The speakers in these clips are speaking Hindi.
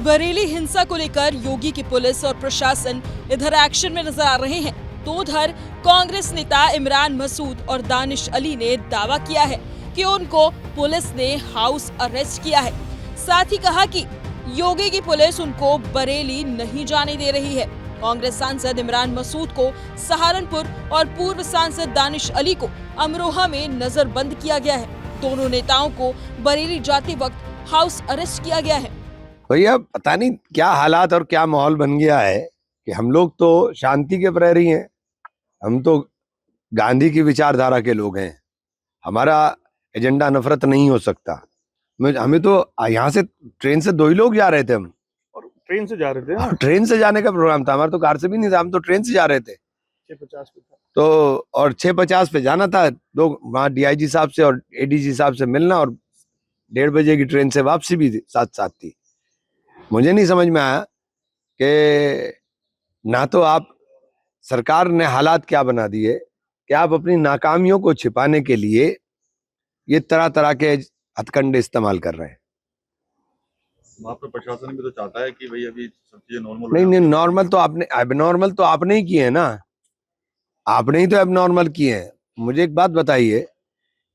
बरेली हिंसा को लेकर योगी की पुलिस और प्रशासन इधर एक्शन में नजर आ रहे हैं, तो उधर कांग्रेस नेता इमरान मसूद और दानिश अली ने दावा किया है कि उनको पुलिस ने हाउस अरेस्ट किया है। साथ ही कहा कि योगी की पुलिस उनको बरेली नहीं जाने दे रही है। कांग्रेस सांसद इमरान मसूद को सहारनपुर और पूर्व सांसद दानिश अली को अमरोहा में नजरबंद किया गया है। दोनों नेताओं को बरेली जाते वक्त हाउस अरेस्ट किया गया है। भैया पता नहीं क्या हालात और क्या माहौल बन गया है कि हम लोग तो शांति के प्रहरी हैं, हम तो गांधी की विचारधारा के लोग हैं। हमारा एजेंडा नफरत नहीं हो सकता। हमें तो यहाँ से ट्रेन से 2 ही लोग जा रहे थे, हम और ट्रेन से जा रहे थे। ट्रेन से जाने का प्रोग्राम था हमारा, तो कार से भी नहीं था, हम तो ट्रेन से जा रहे थे। 6:50 पे था तो और 6:50 पे जाना था। वहाँ डीआईजी साहब से और एडीजी साहब से मिलना और 1:30 बजे की ट्रेन से वापसी भी साथ साथ थी। मुझे नहीं समझ में आया कि ना तो आप सरकार ने हालात क्या बना दिए कि आप अपनी नाकामियों को छिपाने के लिए ये तरह तरह के हथकंडे इस्तेमाल कर रहे हैं। वहाँ पे प्रशासन भी तो चाहता है कि भाई अभी सब चीजें नॉर्मल नहीं, नॉर्मल तो आपने, एबनॉर्मल तो आपने ही किए हैं ना, आपने ही तो एबनॉर्मल किए हैं। मुझे एक बात बताइए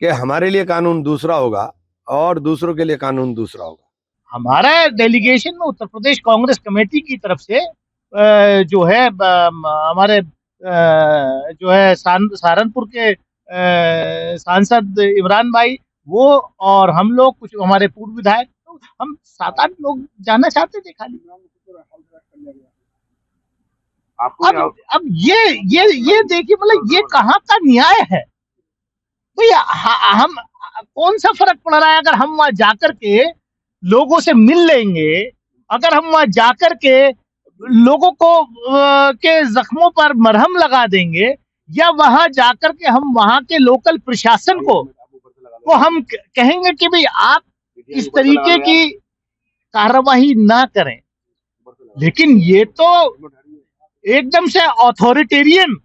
कि हमारे लिए कानून दूसरा होगा और दूसरों के लिए कानून दूसरा होगा। हमारा डेलीगेशन में उत्तर प्रदेश कांग्रेस कमेटी की तरफ से जो है हमारे जो है सहारनपुर के सांसद इमरान भाई वो और हम लोग कुछ हमारे पूर्व विधायक, तो हम 7-8 लोग जाना चाहते थे खाली। अब ये देखिए, मतलब ये कहाँ का न्याय है भैया। हम कौन सा फर्क पड़ रहा है अगर हम वहां जाकर के लोगों से मिल लेंगे, अगर हम वहां जाकर के लोगों को के जख्मों पर मरहम लगा देंगे, या वहां जाकर के हम वहां के लोकल प्रशासन को हम कहेंगे कि भाई आप इस तरीके की कार्रवाई ना करें। लेकिन ये तो एकदम से ऑथोरिटेरियन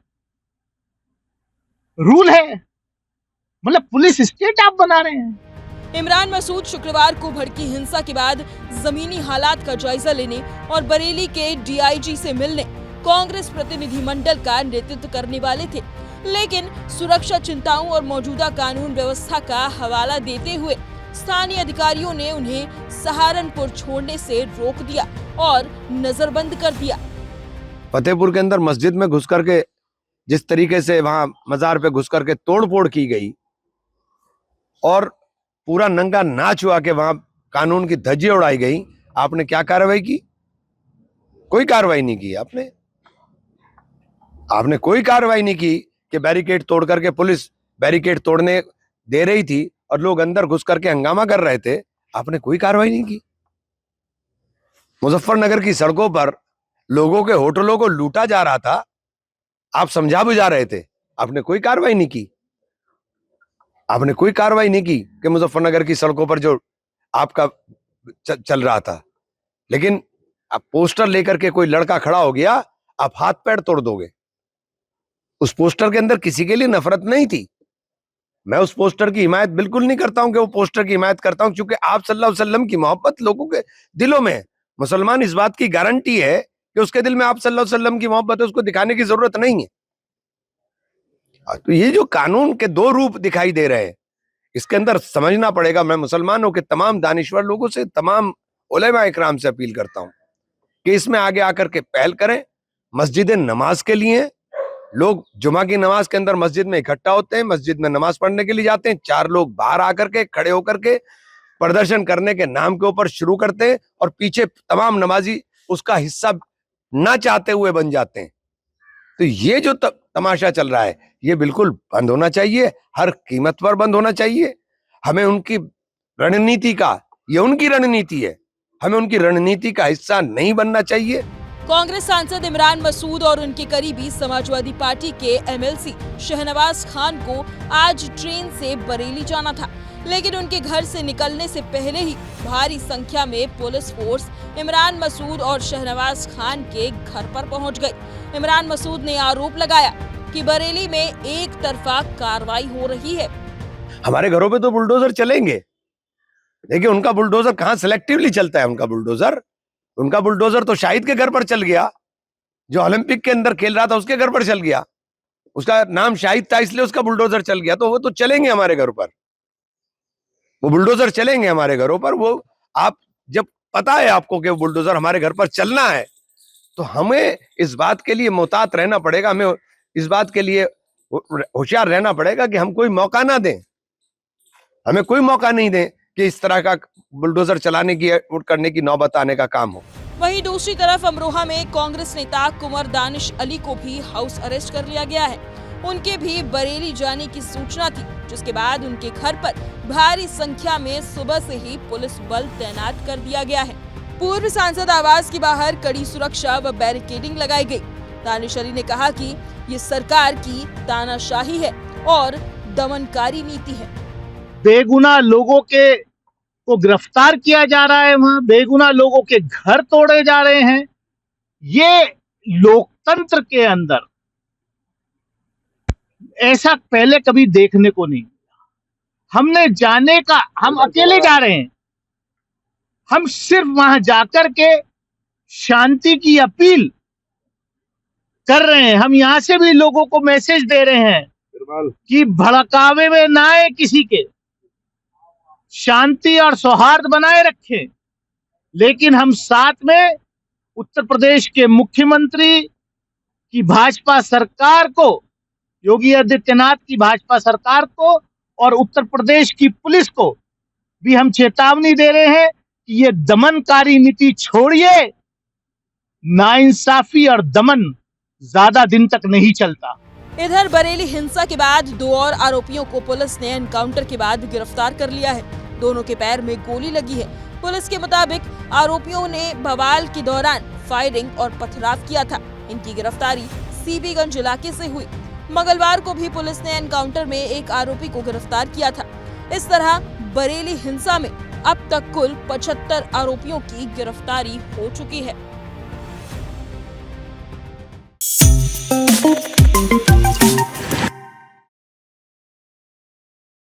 रूल है, मतलब पुलिस स्टेट आप बना रहे हैं। इमरान मसूद शुक्रवार को भड़की हिंसा के बाद जमीनी हालात का जायजा लेने और बरेली के डीआईजी से मिलने कांग्रेस प्रतिनिधिमंडल का नेतृत्व करने वाले थे, लेकिन सुरक्षा चिंताओं और मौजूदा कानून व्यवस्था का हवाला देते हुए स्थानीय अधिकारियों ने उन्हें सहारनपुर छोड़ने से रोक दिया और नजरबंद कर दिया। फतेहपुर के अंदर मस्जिद में घुस करके जिस तरीके से वहां मजार पे घुस करके तोड़फोड़ की गई और पूरा नंगा नाच हुआ के वहां कानून की धज्जियां उड़ाई गई, आपने क्या कार्रवाई की? कोई कार्रवाई नहीं की आपने कोई कार्रवाई नहीं की कि बैरिकेड तोड़ करके, पुलिस बैरिकेड तोड़ने दे रही थी और लोग अंदर घुस करके हंगामा कर रहे थे, आपने कोई कार्रवाई नहीं की। मुजफ्फरनगर की सड़कों पर लोगों के होटलों को लूटा जा रहा था, आप समझा बुझा रहे थे, आपने कोई कार्रवाई नहीं की। आपने कोई कार्रवाई नहीं की कि मुजफ्फरनगर की सड़कों पर जो आपका चल रहा था। लेकिन अब पोस्टर लेकर के कोई लड़का खड़ा हो गया, आप हाथ पैर तोड़ दोगे। उस पोस्टर के अंदर किसी के लिए नफरत नहीं थी। मैं उस पोस्टर की हिमायत बिल्कुल नहीं करता हूं कि वो पोस्टर की हिमायत करता हूं, क्योंकि आप सल्लल्लाहु अलैहि वसल्लम की मोहब्बत लोगों के दिलों में है। मुसलमान इस बात की गारंटी है कि उसके दिल में आप सल्लल्लाहु अलैहि वसल्लम की मोहब्बत है, उसको दिखाने की जरूरत नहीं है। तो ये जो कानून के 2 रूप दिखाई दे रहे हैं, इसके अंदर समझना पड़ेगा। मैं मुसलमानों के तमाम दानिश्वर लोगों से, तमाम उलेमा इकराम से अपील करता हूं कि इसमें आगे आकर के पहल करें। मस्जिदें नमाज के लिए, लोग जुमा की नमाज के अंदर मस्जिद में इकट्ठा होते हैं, मस्जिद में नमाज पढ़ने के लिए जाते हैं, 4 लोग बाहर आकर के खड़े होकर के प्रदर्शन करने के नाम के ऊपर शुरू करते हैं और पीछे तमाम नमाजी उसका हिस्सा ना चाहते हुए बन जाते हैं। तो ये जो तमाशा चल रहा है, ये बिल्कुल बंद होना चाहिए, हर कीमत पर बंद होना चाहिए। हमें उनकी रणनीति का, ये उनकी रणनीति है, हमें उनकी रणनीति का हिस्सा नहीं बनना चाहिए। कांग्रेस सांसद इमरान मसूद और उनके करीबी समाजवादी पार्टी के एमएलसी शहनवाज खान को आज ट्रेन से बरेली जाना था, लेकिन उनके घर से निकलने से पहले ही भारी संख्या में पुलिस फोर्स इमरान मसूद और शहनवाज खान के घर पर पहुंच गई। इमरान मसूद ने आरोप लगाया कि बरेली में एक तरफा कार्रवाई हो रही है। हमारे घरों पे तो बुलडोजर चलेंगे, देखिए उनका बुलडोजर कहाँ सिलेक्टिवली चलता है। उनका बुलडोजर उनका बुलडोजर तो शाहिद के घर पर चल गया, जो ओलंपिक के अंदर खेल रहा था उसके घर पर चल गया। उसका नाम शाहिद था इसलिए उसका बुलडोजर चल गया, तो वो तो चलेंगे हमारे घर पर, वो बुलडोजर चलेंगे हमारे घरों पर। वो आप जब पता है आपको कि बुलडोजर हमारे घर पर चलना है, तो हमें इस बात के लिए मोहतात रहना पड़ेगा, हमें इस बात के लिए होशियार रहना पड़ेगा कि हम कोई मौका ना दें, हमें कोई मौका नहीं दें कि इस तरह का बुलडोजर चलाने की करने की नौबत आने का काम हो। वहीं दूसरी तरफ अमरोहा में कांग्रेस नेता कुंवर दानिश अली को भी हाउस अरेस्ट कर लिया गया है। उनके भी बरेली जाने की सूचना थी, जिसके बाद उनके घर पर भारी संख्या में सुबह से ही पुलिस बल तैनात कर दिया गया है। पूर्व सांसद आवास के बाहर कड़ी सुरक्षा व बैरिकेडिंग लगाई गई। दानिश अली ने कहा कि ये सरकार की तानाशाही है और दमनकारी नीति है। बेगुनाह लोगों को गिरफ्तार किया जा रहा है, वहां बेगुनाह लोगों के घर तोड़े जा रहे हैं। ये लोकतंत्र के अंदर ऐसा पहले कभी देखने को नहीं मिला। हमने जाने का, हम अकेले जा रहे हैं, हम सिर्फ वहां जाकर के शांति की अपील कर रहे हैं। हम यहां से भी लोगों को मैसेज दे रहे हैं कि भड़कावे में ना आए, किसी के शांति और सौहार्द बनाए रखें। लेकिन हम साथ में उत्तर प्रदेश के मुख्यमंत्री की भाजपा सरकार को, योगी आदित्यनाथ की भाजपा सरकार को और उत्तर प्रदेश की पुलिस को भी हम चेतावनी दे रहे हैं कि ये दमनकारी नीति छोड़िए। नाइंसाफी और दमन ज्यादा दिन तक नहीं चलता। इधर बरेली हिंसा के बाद 2 और आरोपियों को पुलिस ने एनकाउंटर के बाद गिरफ्तार कर लिया है। दोनों के पैर में गोली लगी है। पुलिस के मुताबिक आरोपियों ने बवाल के दौरान फायरिंग और पथराव किया था। इनकी गिरफ्तारी सीबीगंज इलाके से हुई। मंगलवार को भी पुलिस ने एनकाउंटर में एक आरोपी को गिरफ्तार किया था। इस तरह बरेली हिंसा में अब तक कुल 75 आरोपियों की गिरफ्तारी हो चुकी है।